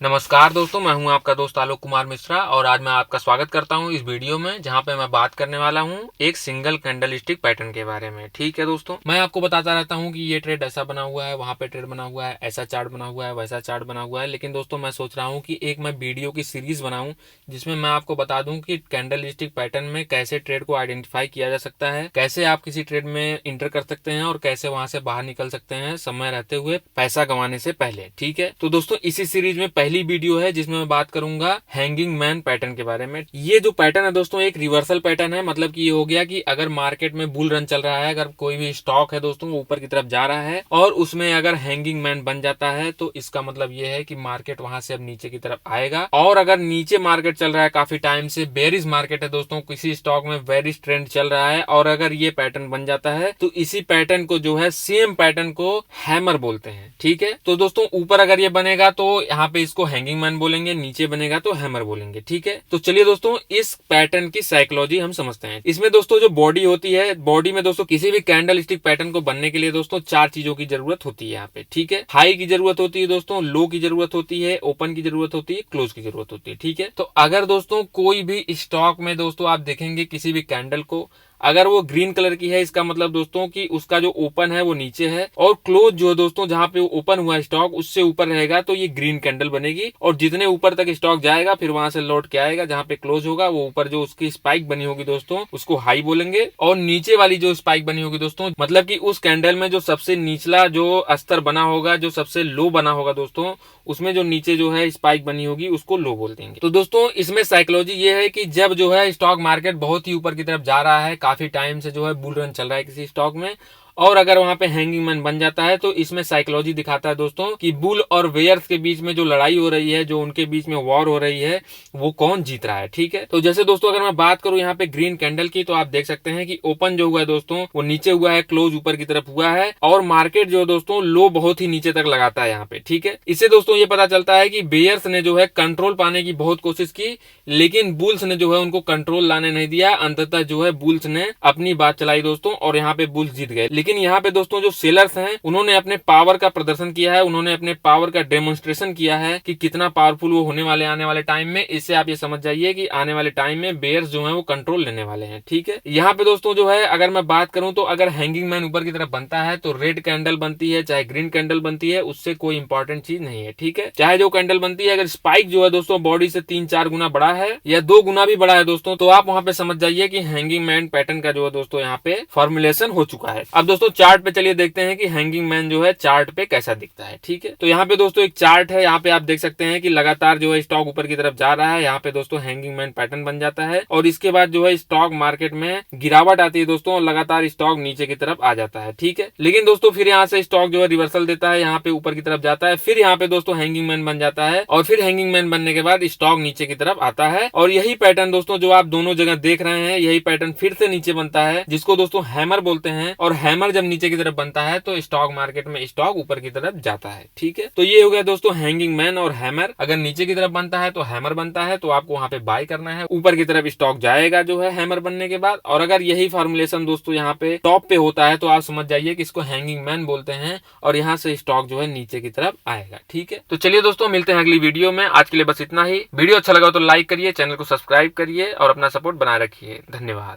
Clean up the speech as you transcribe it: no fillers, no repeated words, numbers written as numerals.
नमस्कार दोस्तों, मैं हूं आपका दोस्त आलोक कुमार मिश्रा और आज मैं आपका स्वागत करता हूं इस वीडियो में जहां पे मैं बात करने वाला हूं एक सिंगल कैंडल स्टिक पैटर्न के बारे में। ठीक है दोस्तों, मैं आपको बताता रहता हूं कि ये ट्रेड ऐसा बना हुआ है, वहां पे ट्रेड बना हुआ है, ऐसा चार्ट बना हुआ है, वैसा चार्ट बना हुआ है। लेकिन दोस्तों मैं सोच रहा हूँ कि एक मैं वीडियो की सीरीज बनाऊं जिसमें मैं आपको बता दूं कि कैंडल स्टिक पैटर्न में कैसे ट्रेड को आइडेंटिफाई किया जा सकता है, कैसे आप किसी ट्रेड में इंटर कर सकते हैं और कैसे वहां से बाहर निकल सकते हैं समय रहते हुए, पैसा कमाने से पहले। ठीक है, तो दोस्तों इसी सीरीज में पहली वीडियो है जिसमें मैं बात करूंगा हैंगिंग मैन पैटर्न के बारे में। ये जो पैटर्न है दोस्तों एक रिवर्सल पैटर्न है, मतलब कि ये हो गया कि अगर मार्केट में बुल रन चल रहा है, अगर कोई भी स्टॉक है दोस्तों वो ऊपर की तरफ जा रहा है और उसमें अगर हैंगिंग मैन बन जाता है तो इसका मतलब ये है कि मार्केट वहां से अब नीचे की तरफ आएगा। और अगर नीचे मार्केट चल रहा है काफी टाइम से, बेरिश मार्केट है दोस्तों, किसी स्टॉक में बेरिश ट्रेंड चल रहा है और अगर ये पैटर्न बन जाता है तो इसी पैटर्न को जो है सेम पैटर्न को हैमर बोलते हैं। ठीक है, तो दोस्तों ऊपर अगर ये बनेगा तो यहाँ पे इसको हैंगिंग मैन बोलेंगे, नीचे बनेगा तो हैमर बोलेंगे। ठीक है, तो चलिए दोस्तों इस पैटर्न की साइकोलॉजी हम समझते हैं। इसमें दोस्तों जो बॉडी होती है, बॉडी में दोस्तों किसी भी कैंडल स्टिक पैटर्न को बनने के लिए दोस्तों चार चीजों की जरूरत होती है यहाँ पे। ठीक है, हाई की जरूरत होती है दोस्तों, लो की जरूरत होती है, ओपन की जरूरत होती है, क्लोज की जरूरत होती है। ठीक है, तो अगर दोस्तों कोई भी स्टॉक में दोस्तों आप देखेंगे किसी भी कैंडल को, अगर वो ग्रीन कलर की है इसका मतलब दोस्तों कि उसका जो ओपन है वो नीचे है और क्लोज जो है दोस्तों जहां पे ओपन हुआ स्टॉक उससे ऊपर रहेगा तो ये ग्रीन कैंडल बनेगी और जितने ऊपर तक स्टॉक जाएगा फिर वहां से लौट के आएगा, जहां पे क्लोज होगा वो ऊपर जो उसकी स्पाइक बनी होगी दोस्तों उसको हाई बोलेंगे और नीचे वाली जो स्पाइक बनी होगी दोस्तों मतलब कि उस कैंडल में जो सबसे निचला जो अस्तर बना होगा, जो सबसे लो बना होगा दोस्तों, उसमें जो नीचे जो है स्पाइक बनी होगी उसको लो बोल देंगे। तो दोस्तों इसमें साइकोलॉजी ये है कि जब जो है स्टॉक मार्केट बहुत ही ऊपर की तरफ जा रहा है, काफी टाइम से जो है बुल रन चल रहा है किसी स्टॉक में, और अगर वहां पे हैंगिंग मैन बन जाता है तो इसमें साइकोलॉजी दिखाता है दोस्तों कि बुल और बेयर्स के बीच में जो लड़ाई हो रही है, जो उनके बीच में वॉर हो रही है, वो कौन जीत रहा है। ठीक है, तो जैसे दोस्तों अगर मैं बात करूं यहाँ पे ग्रीन कैंडल की, तो आप देख सकते हैं कि ओपन जो हुआ है दोस्तों वो नीचे हुआ है, क्लोज ऊपर की तरफ हुआ है और मार्केट जो दोस्तों लो बहुत ही नीचे तक लगाता है यहाँ पे। ठीक है, इससे दोस्तों ये पता चलता है कि बेयर्स ने जो है कंट्रोल पाने की बहुत कोशिश की, लेकिन बुल्स ने जो है उनको कंट्रोल लाने नहीं दिया। अंततः जो है बुल्स ने अपनी बात चलाई दोस्तों और यहाँ पे बुल्स जीत गए। लेकिन यहाँ पे दोस्तों जो सेलर्स हैं उन्होंने अपने पावर का प्रदर्शन किया है, उन्होंने अपने पावर का डेमोन्स्ट्रेशन किया है कि कितना पावरफुल वो होने वाले आने वाले टाइम में। इससे आप ये समझ जाइए कि आने वाले टाइम में बेयर्स जो है वो कंट्रोल लेने वाले हैं। ठीक है, यहाँ पे दोस्तों जो है अगर मैं बात करूं तो अगर हैंगिंग मैन ऊपर की तरफ बनता है तो रेड कैंडल बनती है चाहे ग्रीन कैंडल बनती है, उससे कोई इंपॉर्टेंट चीज नहीं है। ठीक है, चाहे जो कैंडल बनती है, अगर स्पाइक जो है दोस्तों बॉडी से 3-4 गुना बड़ा है या 2 गुना भी बड़ा है दोस्तों, तो आप वहां पे समझ जाइए कि हैंगिंग मैन पैटर्न का जो है दोस्तों यहाँ पे फॉर्मुलेशन हो चुका है। अब दोस्तों चार्ट पे चलिए देखते हैं कि हैंगिंग मैन जो है चार्ट पे कैसा दिखता है। ठीक है, तो यहाँ पे दोस्तों एक चार्ट है, यहाँ पे आप देख सकते हैं कि लगातार जो है स्टॉक ऊपर की तरफ जा रहा है, यहाँ पे दोस्तों हैंगिंग मैन पैटर्न बन जाता है और इसके बाद जो है स्टॉक मार्केट में गिरावट आती है दोस्तों और लगातार स्टॉक नीचे की तरफ आ जाता है। ठीक है, लेकिन दोस्तों फिर यहाँ से स्टॉक जो है रिवर्सल देता है, यहाँ पे ऊपर की तरफ जाता है, फिर यहाँ पे दोस्तों हैंगिंग मैन बन जाता है और फिर हैंगिंग मैन बनने के बाद स्टॉक नीचे की तरफ आता है और यही पैटर्न दोस्तों जो आप दोनों जगह देख रहे हैं, यही पैटर्न फिर से नीचे बनता है जिसको दोस्तों हैमर बोलते हैं और हैमर जब नीचे की तरफ बनता है तो स्टॉक मार्केट में स्टॉक ऊपर की तरफ जाता है। ठीक है, तो ये हो गया दोस्तों हैंगिंग मैन और हैमर। अगर नीचे की तरफ बनता है तो हैमर बनता है, तो आपको वहां पे बाय करना है, ऊपर की तरफ स्टॉक जाएगा जो है हैमर बनने के बाद। और अगर यही फॉर्मुलेशन दोस्तों यहाँ पे टॉप पे होता है तो आप समझ जाइए कि इसको हैंगिंग मैन बोलते हैं और यहाँ से स्टॉक जो है नीचे की तरफ आएगा। ठीक है, तो चलिए दोस्तों मिलते हैं अगली वीडियो में। आज के लिए बस इतना ही। वीडियो अच्छा लगा तो लाइक करिए, चैनल को सब्सक्राइब करिए और अपना सपोर्ट बनाए रखिए। धन्यवाद।